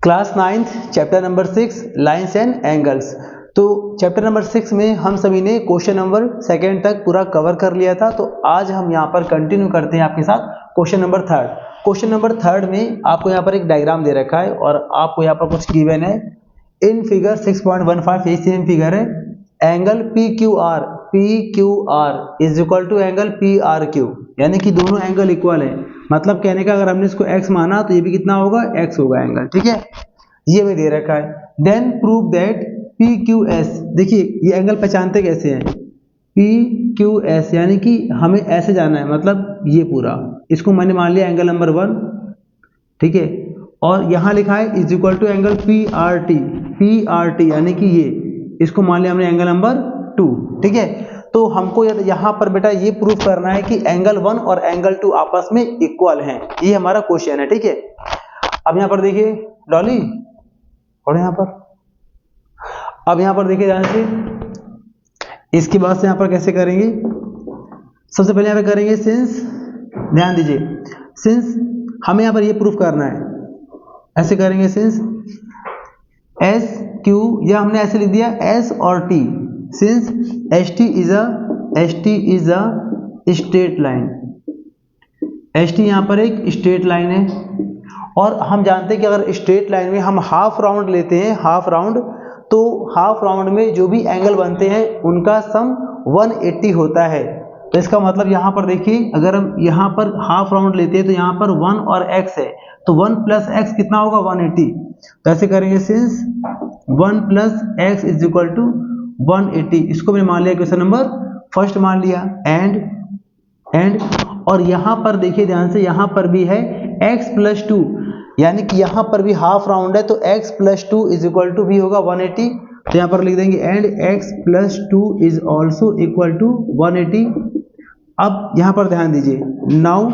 Class 9th chapter number 6 lines and angles. तो chapter number 6 में हम सभी ने क्वेश्चन नंबर 2 तक पूरा कवर कर लिया था। तो आज हम यहाँ पर कंटिन्यू करते हैं आपके साथ क्वेश्चन नंबर 3। क्वेश्चन नंबर 3 में आपको यहाँ पर एक डायग्राम दे रखा है और आपको यहाँ पर कुछ गिवन है। इन फिगर 6.15 ये सेम फिगर है। Angle PQR is equal to angle PRQ, यानी कि दोनों एंगल इक्वल है। मतलब कहने का अगर हमने इसको x माना तो ये भी कितना होगा, x होगा एंगल, ठीक है। ये हमें दे रखा है। देन प्रूव दैट PQS, देखिए ये एंगल पहचानते कैसे हैं, PQS यानी कि हमें ऐसे जाना है, मतलब ये पूरा, इसको मैंने मान लिया एंगल नंबर 1, ठीक है। और यहाँ लिखा है is equal to angle PRT यानी कि ये, इसको मान लिया हमने एंगल नंबर 2, ठीक है। तो हमको यहाँ पर बेटा ये प्रूव करना है कि एंगल 1 और एंगल 2 आपस में इक्वल हैं। ये हमारा क्वेश्चन है, ठीक है। अब यहाँ पर देखिए डॉली, और यहाँ पर अब यहाँ पर देखिए ध्यान से, इसके बाद से यहाँ पर कैसे करेंगे, सबसे पहले यहाँ पर करेंगे सिंस, ध्यान दीजिए, सिंस हमें यहाँ पर ये प्रूफ करना है, ऐसे करेंगे सिंस SQ, या हमने ऐसे लिख दिया S और T, since ST is a straight line, ST यहाँ पर एक स्ट्रेट लाइन है। और हम जानते हैं कि अगर स्ट्रेट लाइन में हम हाफ राउंड लेते हैं, हाफ राउंड, तो हाफ राउंड में जो भी एंगल बनते हैं उनका सम 180 होता है। तो इसका मतलब यहाँ पर देखिए, अगर हम यहाँ पर हाफ राउंड लेते हैं तो यहाँ पर 1 और x है, तो 1 प्लस x कितना होगा, 180। तो ऐसे करेंगे since 1 plus x is equal to 180, इसको मैंने मान लिया क्वेश्चन नंबर 1 मान लिया। एंड और यहाँ पर देखिए ध्यान से, यहाँ पर भी है x प्लस 2, यानी कि यहाँ पर भी हाफ राउंड है, तो x plus 2 is equal to भी होगा 180। तो यहाँ पर लिख देंगे and x plus 2 is also equal to 180। अब यहाँ पर ध्यान दीजिए, now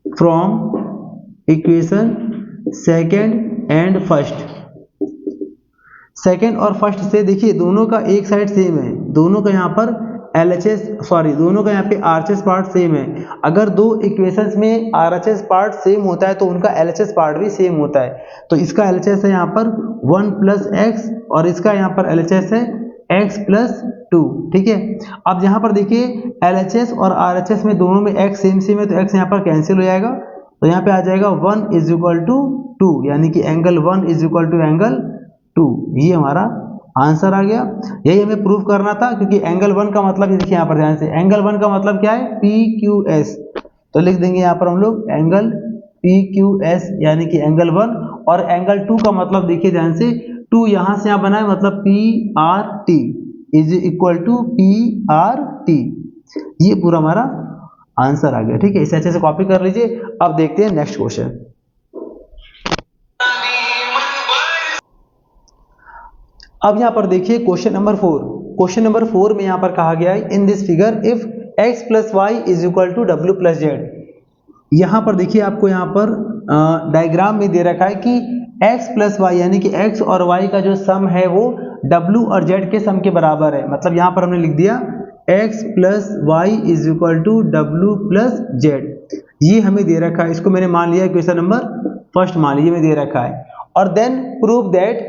from equation second and first, second और फर्स्ट से देखिए दोनों का एक साइड सेम है, दोनों का यहाँ पर दोनों का यहाँ पे RHS पार्ट सेम है। अगर दो इक्वेशंस में RHS पार्ट सेम होता है तो उनका LHS पार्ट भी सेम होता है। तो इसका LHS है यहाँ पर 1 प्लस x और इसका यहाँ पर LHS है x प्लस 2, ठीक है। अब यहाँ पर देखिए LHS और RHS में दोनों में x सेम सेम है, तो x यहाँ पर कैंसिल हो जाएगा, तो यहाँ पे आ जाएगा 1 इज इक्वल टू 2, यानी कि angle 1 is equal to angle 2। ये हमारा आंसर आ गया। यही हमें प्रूव करना था, क्योंकि एंगल 1 का मतलब, देखिए यहाँ पर ध्यान से, एंगल 1 का मतलब क्या है, PQS। तो लिख देंगे यहाँ पर हम लोग एंगल PQS यानी कि एंगल 1, और एंगल 2 का मतलब देखिए ध्यान से, 2 यहाँ से यहाँ बना है, मतलब PRT is equal to PRT। ये पूरा हमारा आंसर आ गया, ठीक है। इसे अच्छे से कॉपी कर लीजिए। अब देखते हैं नेक्स्ट क्वेश्चन। अब यहाँ पर देखिए क्वेश्चन नंबर 4। क्वेश्चन नंबर 4 में यहाँ पर कहा गया है, in this figure if x plus y is equal to w plus z. यहाँ पर देखिए आपको यहाँ पर डायग्राम में दे रखा है कि x प्लस वाई यानी कि x और y का जो सम है वो w और z के सम के बराबर है। मतलब यहाँ पर हमने लिख दिया x plus y is equal to w plus z. ये हमें दे रखा है, इसको मैंने मान लिया क्वेश्चन नंबर 1 मान लिया, में दे रखा है। और then prove that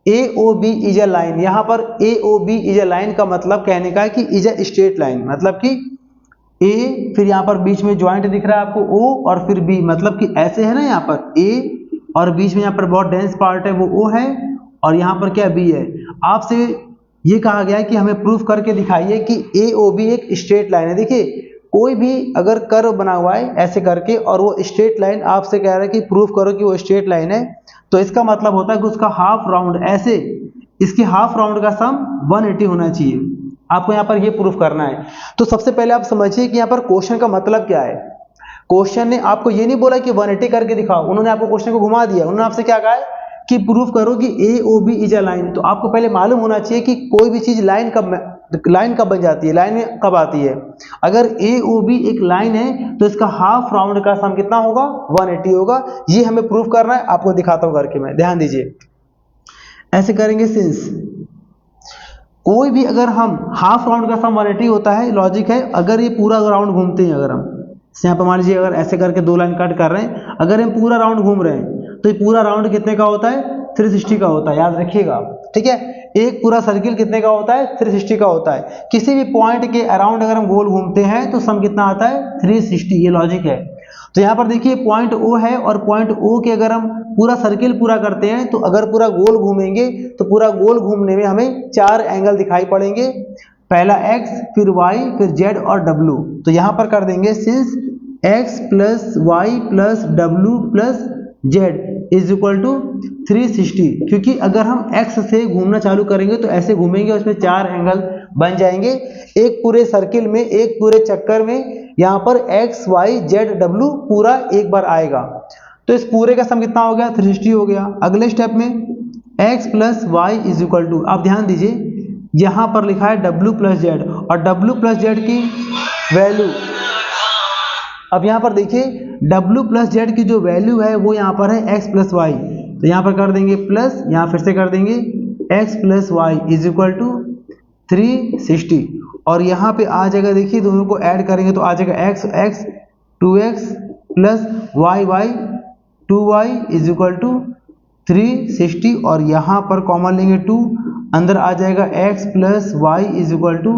AOB is a line. यहाँ पर AOB इज अ लाइन का मतलब कहने का है कि इज अ स्ट्रेट लाइन, मतलब कि A, फिर यहाँ पर बीच में ज्वाइंट दिख रहा है आपको O, और फिर B, मतलब कि ऐसे है ना, यहाँ पर A और बीच में यहाँ पर बहुत डेंस पार्ट है वो O है, और यहाँ पर क्या B है। आपसे ये कहा गया है कि हमें प्रूफ करके दिखाइए कि AOB एक स्ट्रेट लाइन है। देखिए कोई भी अगर कर्व बना हुआ है ऐसे करके, और वो स्ट्रेट लाइन आपसे कह रहा है कि प्रूफ करो कि वो स्ट्रेट लाइन है, तो इसका मतलब होता है कि उसका हाफ राउंड ऐसे, इसके हाफ राउंड का सम 180 होना चाहिए। आपको यहाँ पर ये प्रूफ करना है। तो सबसे पहले आप समझिए कि यहाँ पर क्वेश्चन का मतलब क्या है। क्वेश्चन ने आपको ये नहीं बोला कि 180 करके दिखाओ, उन्होंने आपको क्वेश्चन को घुमा दिया। उन्होंने आपसे क्या कहा है कि प्रूफ करो कि AOB इज अ लाइन। तो आपको पहले मालूम होना चाहिए कि कोई भी चीज लाइन कब बन जाती है, लाइन में कब आती है। अगर AOB एक लाइन है तो इसका हाफ राउंड का सम कितना होगा, 180 होगा। ये हमें प्रूफ करना है, आपको दिखाता हूं करके मैं, ध्यान दीजिए। ऐसे करेंगे सिंस कोई भी, अगर हम हाफ राउंड का सम 180 होता है, लॉजिक है, अगर ये पूरा राउंड घूमते हैं, अगर हम यहाँ पर मान लीजिए अगर ऐसे करके 2 लाइन कट कर रहे हैं, अगर हम पूरा राउंड घूम रहे हैं तो ये पूरा राउंड कितने का होता है, 360 का होता है, याद रखिएगा, ठीक है। एक पूरा सर्किल कितने का होता है, 360 का होता है। किसी भी पॉइंट के अराउंड अगर हम गोल घूमते हैं तो सम कितना आता है, 360, ये लॉजिक है। तो यहाँ पर देखिए पॉइंट ओ है, और पॉइंट ओ के अगर हम पूरा सर्किल पूरा करते हैं तो अगर पूरा गोल घूमेंगे तो पूरा गोल घूमने में हमें 4 एंगल दिखाई पड़ेंगे, पहला x, फिर y, फिर z और w। तो यहाँ पर कर देंगे since x plus y plus डब्ल्यू plus z is equal to 360, क्योंकि अगर हम x से घूमना चालू करेंगे तो ऐसे घूमेंगे, उसमें 4 एंगल बन जाएंगे एक पूरे सर्किल में, एक पूरे चक्कर में। यहाँ पर x, y, z, w पूरा एक बार आएगा, तो इस पूरे का सम कितना हो गया, 360 हो गया। अगले स्टेप में x plus y is equal to, आप ध्यान दीजिए यहाँ पर लिखा है w प्लस जेड, और w प्लस जेड की वैल्यू, अब यहाँ पर देखिए w प्लस जेड की जो वैल्यू है वो यहाँ पर है x प्लस वाई, तो यहाँ पर कर देंगे प्लस, यहाँ फिर से कर देंगे x plus y is equal to 360, और यहाँ पे आ जाएगा, देखिए दोनों को ऐड करेंगे तो आ जाएगा x x 2x plus y y 2y is equal to 360, और यहाँ पर कॉमन लेंगे 2, अंदर आ जाएगा x plus y is equal to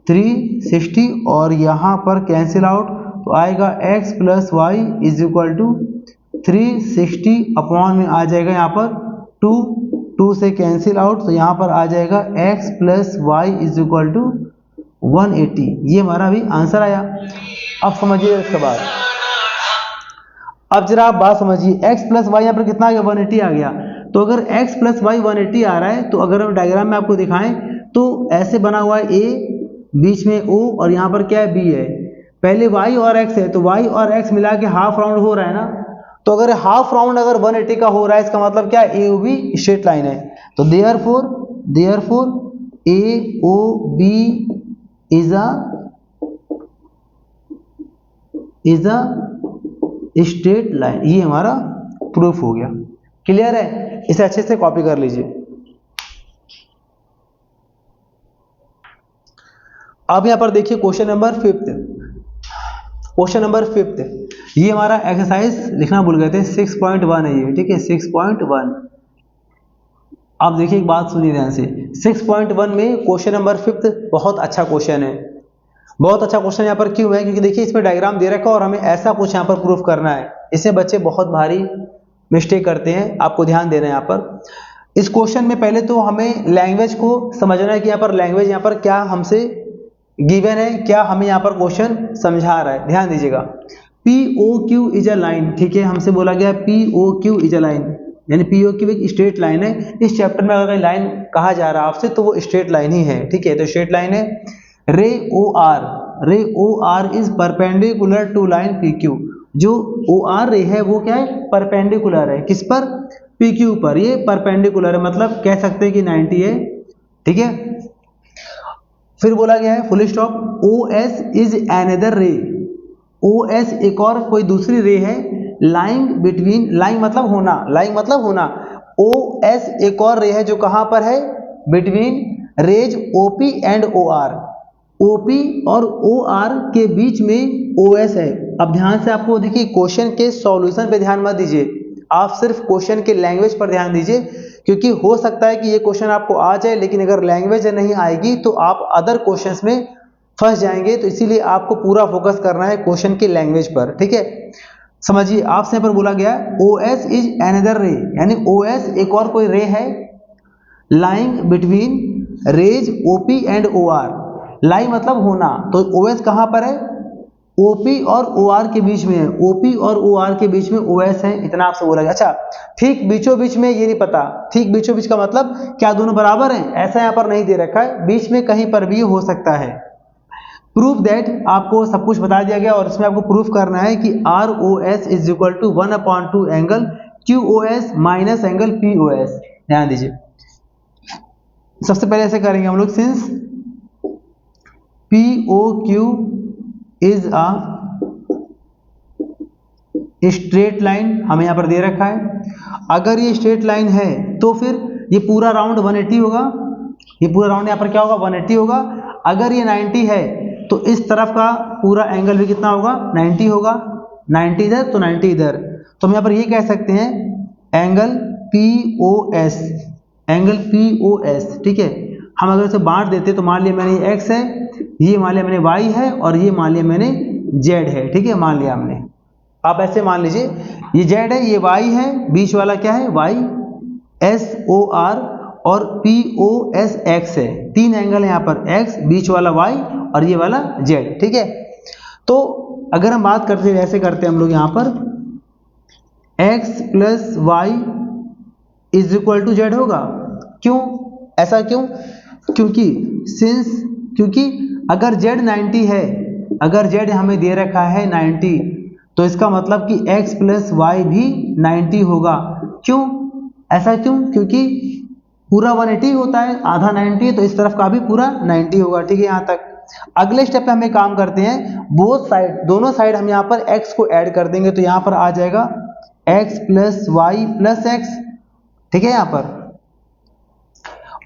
360, और यहाँ पर कैंसिल आउट तो आएगा x plus y is equal to 360 upon में आ जाएगा यहाँ पर 2 से कैंसिल आउट, तो यहाँ पर आ जाएगा x plus y is equal to 180। ये हमारा भी आंसर आया। अब समझिए इसके बाद, अब जरा आप बात समझिए, x प्लस वाई यहाँ पर कितना आ गया, 180 आ गया। तो अगर x प्लस वाई 180 आ रहा है, तो अगर हम डायग्राम में आपको दिखाएं तो ऐसे बना हुआ है a, बीच में o, और यहाँ पर क्या है, b है। पहले y और x है, तो y और x मिला के हाफ राउंड हो रहा है ना, तो अगर हाफ राउंड अगर 180 का हो रहा है, इसका मतलब क्या है, AOB स्ट्रेट लाइन है। तो therefore AOB is a straight line, ये हमारा प्रूफ हो गया। क्लियर है, इसे अच्छे से कॉपी कर लीजिए। अब यहां पर देखिए question number 5th, question number 5th, ये हमारा एक्सरसाइज लिखना भूल गए थे, 6.1 है ये, ठीक है, 6.1। आप देखिए एक बात सुनिए ध्यान से, 6.1 में क्वेश्चन नंबर 5th बहुत अच्छा क्वेश्चन है, बहुत अच्छा क्वेश्चन यहाँ पर क्यों है, क्योंकि देखिए इसमें डायग्राम दे रखा है और हमें ऐसा कुछ यहाँ पर प्रूफ करना है। इससे बच्चे बहुत भारी मिस्टेक करते हैं, आपको ध्यान देना है यहाँ पर। इस क्वेश्चन में पहले तो हमें लैंग्वेज को समझना है कि यहाँ पर लैंग्वेज यहाँ पर क्या हमसे गिवन है, क्या हमें यहाँ पर क्वेश्चन समझा रहा है। ध्यान दीजिएगा, POQ इज अ लाइन, ठीक है, हमसे बोला गया POQ इज अ लाइन, यानी POQ एक स्ट्रेट लाइन है। इस चैप्टर में अगर लाइन कहा जा रहा है आपसे तो वो स्ट्रेट लाइन ही है, ठीक है, तो स्ट्रेट लाइन है। Ray OR is perpendicular to line PQ, जो OR रे है वो क्या है, परपेंडिकुलर है, किस पर, PQ पर, ये परपेंडिकुलर है, मतलब कह सकते हैं कि 90 है, ठीक है। फिर बोला गया है full stop, OS is another रे, OS एक और कोई दूसरी रे है, लाइंग बिटवीन, लाइंग मतलब होना, लाइंग मतलब होना, OS एक और रे है जो कहां पर है, between rays OP and OR, OP और OR के बीच में OS है। अब ध्यान से आपको देखिए क्वेश्चन के सॉल्यूशन पे ध्यान मत दीजिए, आप सिर्फ क्वेश्चन के लैंग्वेज पर ध्यान दीजिए, क्योंकि हो सकता है कि ये क्वेश्चन आपको आ जाए, लेकिन अगर लैंग्वेज नहीं आएगी तो आप अदर क्वेश्चंस में फंस जाएंगे। तो इसीलिए आपको पूरा फोकस करना है क्वेश्चन के लैंग्वेज पर, ठीक है। समझिए, आपसे यहाँ पर बोला गया OS इज एनदर रे, यानी OS एक और कोई रे है, lying between rays OP and OR, lie मतलब होना, तो OS कहां पर है, OP और OR के बीच में है, OP और OR के बीच में OS है, इतना आपसे बोला गया। अच्छा, ठीक बीचों बीच में ये नहीं पता, ठीक बीचों बीच का मतलब क्या दोनों बराबर हैं, ऐसा यहाँ पर नहीं दे रखा है, बीच में कहीं पर भी हो सकता है। प्रूफ दैट, आपको सब कुछ बता दिया गया और इसमें आपको प्रूफ करना है कि ROS is equal to 1/2 angle QOS minus angle POS। ध्यान दीजिए, सबसे पहले ऐसे करेंगे हम लोग, since POQ is a straight line, हमें यहां पर दे रखा है, अगर ये स्ट्रेट लाइन है तो फिर ये पूरा राउंड 180 होगा, ये पूरा राउंड यहां पर क्या होगा, 180 होगा। अगर ये 90 है तो इस तरफ का पूरा एंगल भी कितना होगा, 90 होगा, 90 इधर तो 90 इधर, तो हम यहां पर ये कह सकते हैं एंगल POS, एंगल POS, ठीक है। हम अगर इसे बांट देते तो मान लिया मैंने ये x है, ये मान लिया मैंने y है, और ये मान लिया मैंने z है, ठीक है, मान लिया हमने। आप ऐसे मान लीजिए ये z है, ये y है, बीच वाला क्या है y SOR और POS x है। तीन एंगल है यहाँ पर, x, बीच वाला y और ये वाला z, ठीक है। तो अगर हम बात करते हैं, ऐसे करते हैं हम लोग यहाँ पर x plus y is equal to z होगा। क्यों, ऐसा क्यों? क्योंकि अगर z 90 है, अगर z हमें दे रखा है 90, तो इसका मतलब कि x प्लस वाई भी 90 होगा। क्यों, ऐसा क्यों? क्योंकि पूरा 180 होता है, आधा 90 है, तो इस तरफ का भी पूरा 90 होगा, ठीक है यहाँ तक। अगले स्टेप पे हमें काम करते हैं, बोथ साइड, दोनों साइड हम यहाँ पर x को ऐड कर देंगे, तो यहाँ पर आ जाएगा x plus y plus x, ठीक है यहाँ पर।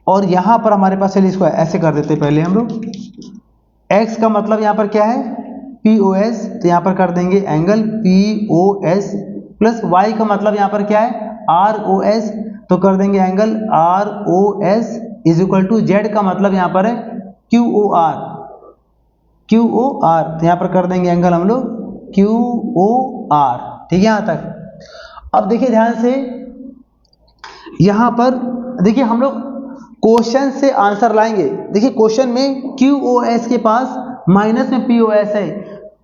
और यहाँ पर हमारे पास, चलिए इसको ऐसे कर देते हैं पहले हम लोग। x का मतलब यहाँ पर क्या है POS, तो यहाँ पर कर देंगे एंगल POS, प्लस y का मतलब यहाँ पर क्या है ROS, तो कर देंगे angle ROS is equal to z का मतलब यहाँ पर है QOR, तो यहाँ पर कर देंगे एंगल हम लोग QOR, ठीक है यहाँ तक। अब देखिए ध्यान से, यहाँ पर देखिए हम लोग क्वेश्चन से आंसर लाएंगे। देखिए क्वेश्चन में QOS के पास माइनस में POS है,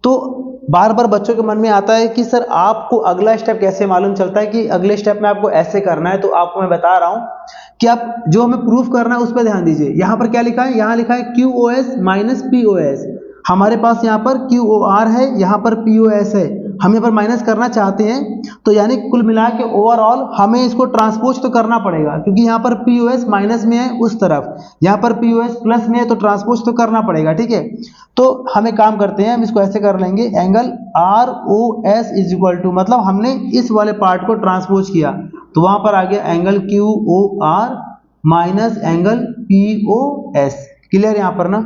तो बार बार बच्चों के मन में आता है कि सर आपको अगला स्टेप कैसे मालूम चलता है कि अगले स्टेप में आपको ऐसे करना है। तो आपको मैं बता रहा हूं कि आप जो हमें प्रूफ करना है उस पर ध्यान दीजिए। यहाँ पर क्या लिखा है, यहाँ लिखा है QOS माइनस POS। हमारे पास यहाँ पर QOR है, यहाँ पर POS है, हम यहाँ पर माइनस करना चाहते हैं, तो यानी कुल मिला के ओवरऑल हमें इसको ट्रांसपोज तो करना पड़ेगा, क्योंकि यहाँ पर POS माइनस में है उस तरफ, यहाँ पर POS प्लस में है, तो ट्रांसपोज तो करना पड़ेगा, ठीक है। तो हमें काम करते हैं, हम इसको ऐसे कर लेंगे, angle ROS is equal to, मतलब हमने इस वाले पार्ट को ट्रांसपोज किया, तो वहां पर आ गया angle QOR minus angle POS। Clear यहाँ पर ना,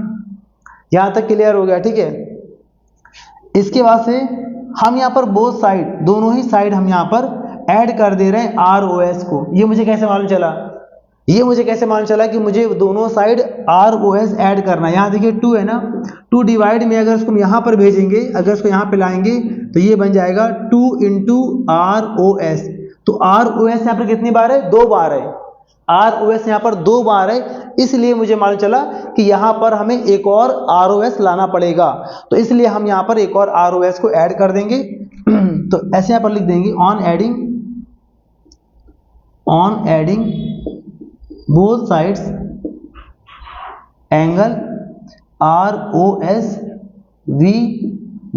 यहां तक क्लियर हो गया, ठीक है। इसके बाद से हम यहाँ पर बोथ साइड, दोनों ही साइड हम यहाँ पर ऐड कर दे रहे हैं ROS को। ये मुझे कैसे मालूम चला, कि मुझे दोनों साइड ROS ऐड करना है। यहाँ देखिए 2 है ना, 2 डिवाइड में अगर इसको यहाँ पर भेजेंगे, अगर इसको यहाँ पे लाएंगे, तो ये बन जाएगा 2 इंटू ROS। तो ROS यहाँ पर कितनी बार है, 2 बार है। ROS यहाँ पर 2 बार है, इसलिए मुझे मालूम चला कि यहाँ पर हमें एक और ROS लाना पड़ेगा, तो इसलिए हम यहाँ पर एक और ROS को ऐड कर देंगे। तो ऐसे यहाँ पर लिख देंगे, on adding both sides angle ROS we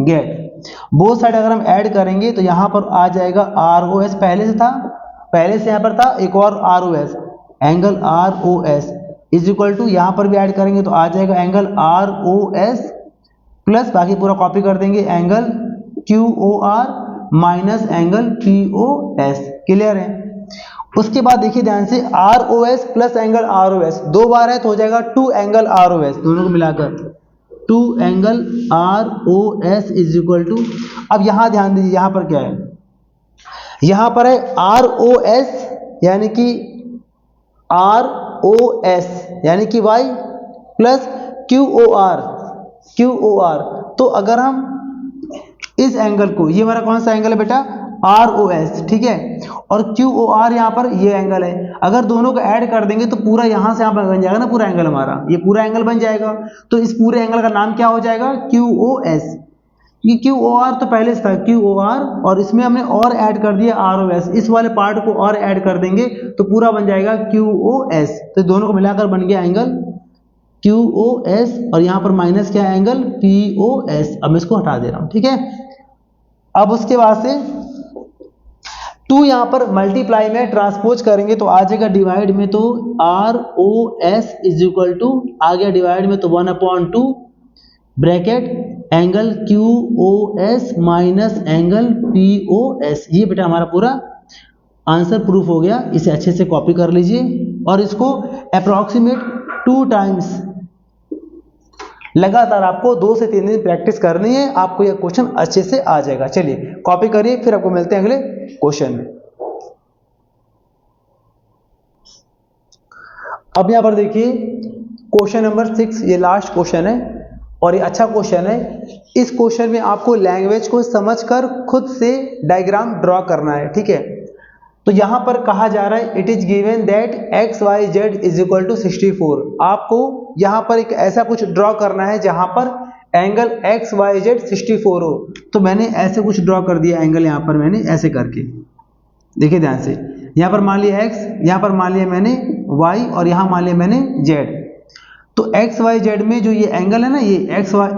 get. Both side अगर हम ऐड करेंगे तो यहाँ पर आ जाएगा ROS, पहले से यहाँ पर था एक और ROS, angle ROS is equal to, यहाँ पर भी ऐड करेंगे तो आ जाएगा एंगल ROS प्लस, बाकी पूरा कॉपी कर देंगे, angle QOR minus angle POS। Clear है। उसके बाद देखिए ध्यान से, ROS प्लस एंगल ROS 2 बार है, तो हो जाएगा 2 एंगल ROS, दोनों को मिलाकर 2 angle ROS is equal to, अब यहां ध्यान दीजिए, यहां पर क्या है, यहां पर है ROS यानी कि y प्लस QOR। तो अगर हम इस एंगल को, ये हमारा कौन सा एंगल है बेटा, ROS, ठीक है, और QOR यहाँ पर ये एंगल है, अगर दोनों को ऐड कर देंगे तो पूरा यहाँ से यहाँ पर बन जाएगा ना, पूरा एंगल हमारा, ये पूरा एंगल बन जाएगा। तो इस पूरे एंगल का नाम क्या हो जाएगा, QOS। ये QOR तो पहले से था QOR, और इसमें हमने और ऐड कर दिया ROS, इस वाले पार्ट को और ऐड कर देंगे तो पूरा बन जाएगा QOS। तो दोनों को मिलाकर बन गया एंगल QOS, और यहाँ पर माइनस क्या है, एंगल POS। अब मैं इसको हटा दे रहा हूँ, ठीक है। अब उसके बाद से 2 यहाँ पर मल्टीप्लाई में ट्रांसपोज करेंगे तो आ जाएगा डिवाइड में, तो ROS इज इक्वल टू, आ गया डिवाइड में तो 1/2 bracket angle QOS minus angle POS। ये बेटा हमारा पूरा आंसर प्रूफ हो गया। इसे अच्छे से कॉपी कर लीजिए और इसको अप्रॉक्सीमेट 2 टाइम्स लगातार आपको 2 से 3 दिन प्रैक्टिस करनी है, आपको यह क्वेश्चन अच्छे से आ जाएगा। चलिए कॉपी करिए, फिर आपको मिलते हैं अगले क्वेश्चन में। अब यहाँ पर देखिए क्वेश्चन नंबर 6, ये लास्ट क्वेश्चन है और ये अच्छा क्वेश्चन है। इस क्वेश्चन में आपको लैंग्वेज को समझकर खुद से डायग्राम ड्रॉ करना है, ठीक है। तो यहाँ पर कहा जा रहा है it is given that x y z is equal to 64। आपको यहाँ पर एक ऐसा कुछ ड्रॉ करना है जहाँ पर एंगल एक्स वाई जेड 64 हो। तो मैंने ऐसे कुछ ड्रॉ कर दिया एंगल, यहाँ पर मैंने ऐसे करके, देखिए ध्यान से, यहाँ पर मान लिया एक्स, यहाँ पर मान लिया मैंने वाई और यहाँ मान लिया मैंने जेड। तो एक्स वाई जेड में जो ये एंगल है ना, ये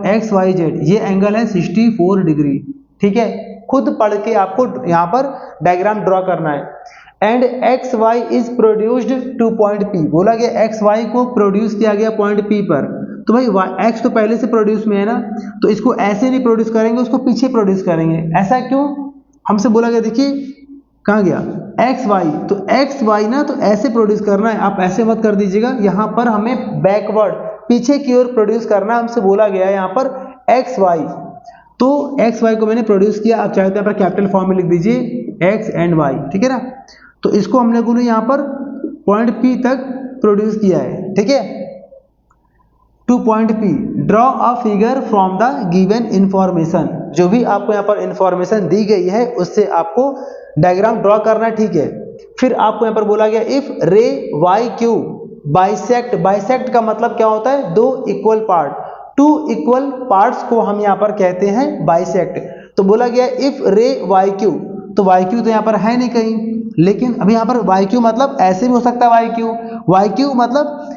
एक्स वाई जेड, ये एंगल है 64 डिग्री, ठीक है। खुद पढ़ के आपको यहाँ पर डायग्राम ड्रॉ करना है। And x y is produced to point P, बोला गया एक्स वाई को प्रोड्यूस किया गया पॉइंट पी पर। तो भाई एक्स तो पहले से प्रोड्यूस में है ना, तो इसको ऐसे नहीं प्रोड्यूस करेंगे, उसको पीछे प्रोड्यूस करेंगे। ऐसा क्यों, हमसे बोला गया, देखिए कहाँ गया एक्स वाई, तो एक्स वाई ना तो ऐसे प्रोड्यूस करना है, आप ऐसे मत कर दीजिएगा, यहाँ पर हमें बैकवर्ड पीछे की ओर प्रोड्यूस करना है। हमसे बोला गया है यहाँ पर एक्स वाई, तो एक्स वाई को मैंने प्रोड्यूस किया। आप चाहे तो यहाँ पर कैपिटल फॉर्म में लिख दीजिए एक्स एंड वाई, ठीक है ना। तो इसको हम लोगों ने यहाँ पर पॉइंट पी तक प्रोड्यूस किया है, ठीक है, to point P. Draw a figure from the given information, जो भी आपको यहाँ पर इंफॉर्मेशन दी गई है उससे आपको डायग्राम ड्रॉ करना, ठीक है। फिर आपको यहाँ पर बोला गया इफ रे वाई क्यू बाइसेक्ट, बाइसेक्ट का मतलब क्या होता है, दो equal part, two equal parts को हम यहाँ पर कहते हैं बाइसेक्ट। तो बोला गया इफ रे वाई क्यू, तो वाई क्यू तो यहाँ पर है नहीं कहीं, लेकिन अभी यहाँ पर वाई क्यू मतलब ऐसे भी हो सकता है, वाई क्यू मतलब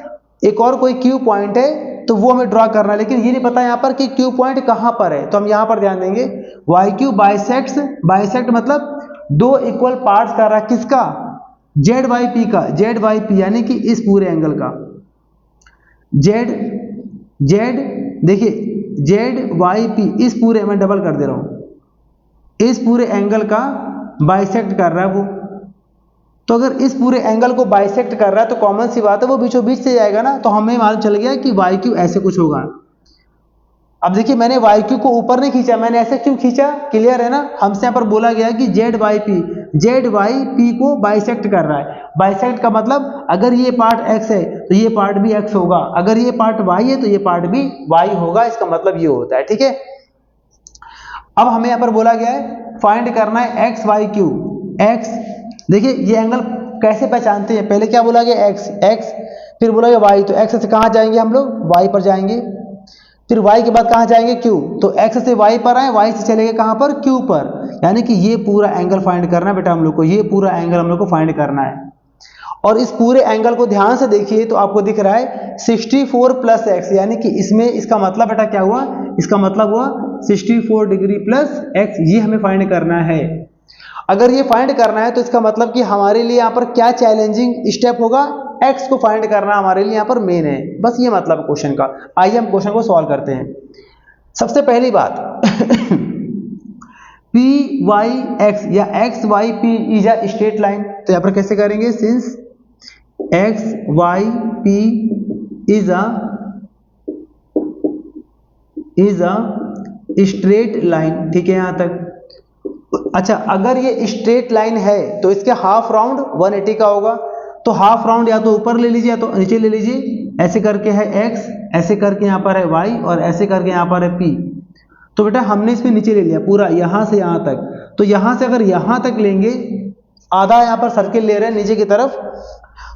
एक और कोई क्यू पॉइंट है तो वो हमें ड्रॉ करना है, लेकिन ये नहीं पता यहाँ पर कि क्यू पॉइंट कहाँ पर है। तो हम यहाँ पर ध्यान देंगे वाई क्यू बाइसेक्ट्स, बाइसेक्ट मतलब दो इक्वल पार्ट्स कर रहा है, किसका, जेड वाई पी का, जेड वाई पी यानी कि इस पूरे एंगल का, जेड जेड देखिए जेड वाई पी, इस पूरे, मैं डबल कर दे रहा हूं, इस पूरे एंगल का बाइसेक्ट कर रहा है वो। तो अगर इस पूरे एंगल को बाइसेक्ट कर रहा है तो कॉमन सी बात है वो बीचों बीच से जाएगा ना, तो हमें मालूम चल गया कि वाई क्यू ऐसे कुछ होगा। अब देखिए मैंने वाई क्यू को ऊपर नहीं खींचा, मैंने ऐसे क्यों खींचा, क्लियर है ना। हमसे यहाँ पर बोला गया कि जेड वाई पी को बाइसेक्ट कर रहा है। बाइसेक्ट का मतलब अगर ये पार्ट एक्स है तो ये पार्ट भी एक्स होगा, अगर ये पार्ट वाई है तो ये पार्ट भी वाई होगा, इसका मतलब ये होता है, ठीक है। अब हमें यहाँ पर बोला गया है फाइंड करना है एक्स वाई क्यू, एक्स, देखिए ये एंगल कैसे पहचानते हैं, पहले क्या बोला गया एक्स, फिर बोला गया वाई, तो एक्स से कहाँ जाएंगे हम लोग, वाई पर जाएंगे, फिर y के बाद कहाँ जाएंगे q, तो x से y पर आए, y से चले गए कहाँ पर, q पर, यानी कि ये पूरा एंगल फाइंड करना है बेटा हम लोग को, ये पूरा एंगल हम लोग को फाइंड करना है। और इस पूरे एंगल को ध्यान से देखिए तो आपको दिख रहा है 64 प्लस x, यानी कि इसमें इसका मतलब बेटा क्या हुआ, इसका मतलब हुआ 64 डिग्री प्लस x, ये हमें फाइंड करना है। अगर ये फाइंड करना है तो इसका मतलब कि हमारे लिए यहाँ पर क्या चैलेंजिंग स्टेप होगा, x को फाइंड करना हमारे लिए यहाँ पर मेन है, बस ये मतलब क्वेश्चन का। आइए हम क्वेश्चन को सॉल्व करते हैं। सबसे पहली बात पी वाई एक्स या X Y P is a straight line, तो यहाँ पर कैसे करेंगे, since X Y P is a straight line, ठीक है यहाँ तक। अच्छा अगर ये स्ट्रेट लाइन है तो इसके हाफ राउंड 180 का होगा, तो हाफ राउंड या तो ऊपर ले लीजिए या तो नीचे ले लीजिए। ऐसे करके है x, ऐसे करके यहाँ पर है y और ऐसे करके यहाँ पर है p। तो बेटा हमने इसमें नीचे ले लिया पूरा यहाँ से यहाँ तक, तो यहाँ से अगर यहाँ तक लेंगे, आधा यहाँ पर सर्किल ले रहे हैं नीचे की तरफ,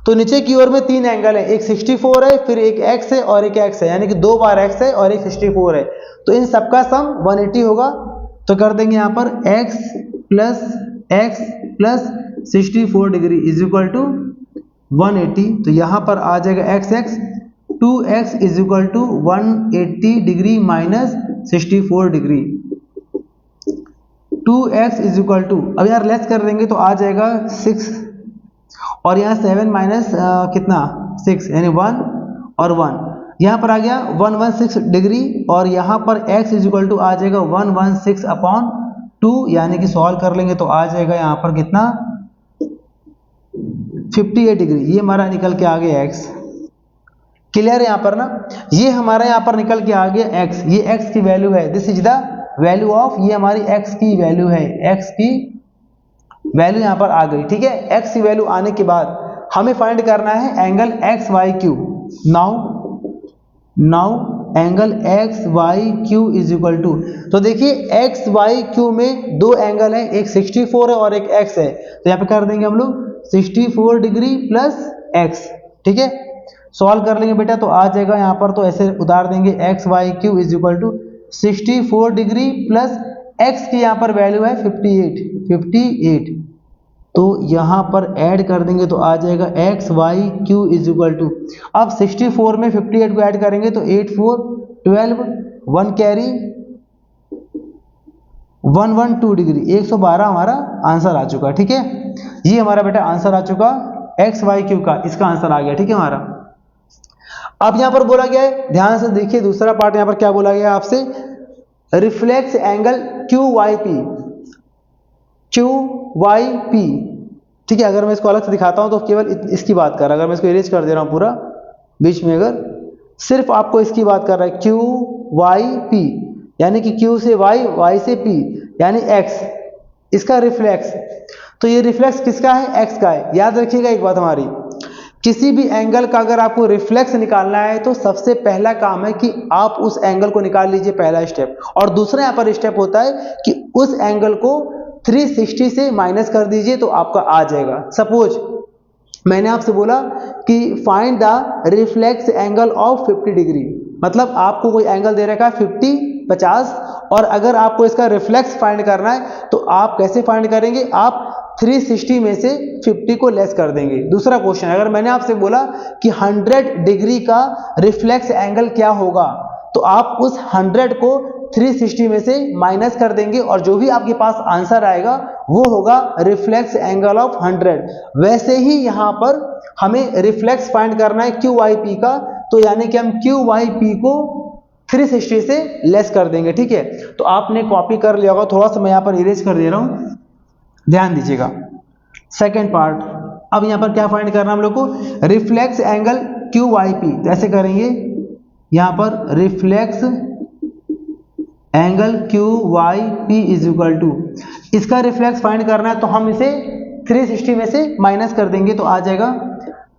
तो नीचे की ओर में तीन एंगल है, एक 64 है, फिर एक x है और एक x है, यानी कि दो बार x है और एक 64 है, तो इन सबका सम 180 होगा। तो कर देंगे यहाँ पर x plus 64 degree is equal to 180, तो यहाँ पर आ जाएगा x 2x is equal to 180 degree minus 64 degree, 2x is equal to, अब यार लेस कर देंगे तो आ जाएगा 6 और यहाँ 7 माइनस कितना 6, यानी 1 और 1, यहाँ पर आ गया 116 डिग्री, और यहाँ पर x इज इक्वल टू आ जाएगा 116/2, यानी कि सॉल्व कर लेंगे तो आ जाएगा यहाँ पर कितना 58 डिग्री, ये हमारा निकल के आ गया x। क्लियर है यहाँ पर ना, ये हमारा यहाँ पर निकल के आ गया x, ये x की वैल्यू है, this is the value of, ये हमारी x की वैल्यू है, x की वैल्यू यहाँ पर आ गई, ठीक है। x की वैल्यू आने के बाद हमें फाइंड करना है angle X Y Q. Now angle X Y Q is equal to, तो देखिए एक्स वाई क्यू में दो एंगल है, एक 64 है और एक एक्स है, तो यहाँ पे कर देंगे हम लोग 64 डिग्री प्लस एक्स। ठीक है, सॉल्व कर लेंगे बेटा तो आ जाएगा यहाँ पर, तो ऐसे उतार देंगे X Y Q is equal to 64 degree plus X की यहाँ पर वैल्यू है 58, तो यहाँ पर ऐड कर देंगे तो आ जाएगा X Y Q is equal to, अब 64 में 58 को ऐड करेंगे तो 8 4 12, 1 कैरी 112 डिग्री, 112 हमारा आंसर आ चुका। ठीक है, ये हमारा बेटा आंसर आ चुका एक्स वाई क्यू का, इसका आंसर आ गया। ठीक है हमारा। अब यहां पर बोला गया है, ध्यान से देखिए दूसरा पार्ट यहां पर क्या बोला गया है आपसे, reflex angle Q Y P, Q Y P. ठीक है, अगर मैं इसको अलग से दिखाता हूं तो केवल इसकी बात कर रहा है, अगर मैं इसको इरेज कर दे रहा हूं पूरा बीच में, अगर सिर्फ आपको इसकी बात कर रहा है क्यू वाई पी, यानी कि क्यू से वाई, वाई से पी यानी एक्स, इसका रिफ्लेक्स, तो ये रिफ्लेक्स किसका है, एक्स का है। याद रखिएगा एक बात हमारी, किसी भी एंगल का अगर आपको रिफ्लेक्स निकालना है तो सबसे पहला काम है कि आप उस एंगल को निकाल लीजिए, पहला स्टेप। और दूसरा यहाँ पर स्टेप होता है कि उस एंगल को 360 से माइनस कर दीजिए तो आपका आ जाएगा। सपोज मैंने आपसे बोला कि find the reflex angle of 50 degree, मतलब आपको कोई एंगल दे रखा है 50, और अगर आपको इसका रिफ्लेक्स फाइंड करना है तो आप कैसे फाइंड करेंगे, आप 360 में से 50 को लेस कर देंगे। दूसरा क्वेश्चन, अगर मैंने आपसे बोला कि 100 डिग्री का रिफ्लेक्स एंगल क्या होगा, तो आप उस 100 को 360 में से माइनस कर देंगे और जो भी आपके पास आंसर आएगा वो होगा रिफ्लेक्स एंगल ऑफ 100। वैसे ही यहां पर हमें रिफ्लेक्स फाइंड करना है क्यू वाई पी का, तो यानी कि हम क्यू वाई पी को 360 से लेस कर देंगे। ठीक है, तो आपने कॉपी कर लिया होगा, थोड़ा सा मैं यहां पर इरेज कर दे रहा हूं, ध्यान दीजिएगा। सेकेंड पार्ट, अब यहां पर क्या फाइंड करना हम लोग को, reflex angle Q Y P, कैसे करेंगे, यहां पर reflex angle Q Y P is equal to, इसका रिफ्लेक्स फाइंड करना है तो हम इसे 360 में से माइनस कर देंगे तो आ जाएगा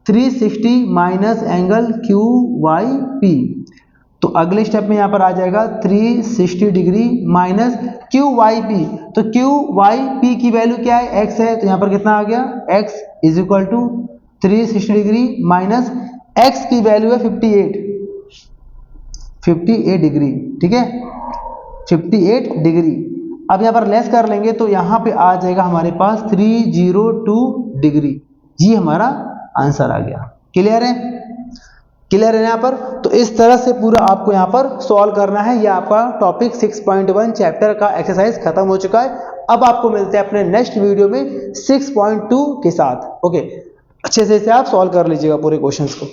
360 minus angle Q Y P, तो अगले स्टेप में यहां पर आ जाएगा 360 degree minus Q Y P, तो क्यू वाई पी की वैल्यू क्या है, एक्स है, तो यहां पर कितना आ गया, X is equal to 360 degree minus X की वैल्यू है 58 डिग्री। ठीक है, 58 डिग्री। अब यहां पर लेस कर लेंगे तो यहां पे आ जाएगा हमारे पास 302 डिग्री, ये हमारा आंसर आ गया। क्लियर है, क्लियर है यहाँ पर। तो इस तरह से पूरा आपको यहाँ पर सॉल्व करना है। ये आपका टॉपिक 6.1 चैप्टर का एक्सरसाइज खत्म हो चुका है। अब आपको मिलते हैं अपने नेक्स्ट वीडियो में 6.2 के साथ। ओके, अच्छे से इसे आप सॉल्व कर लीजिएगा पूरे क्वेश्चंस को।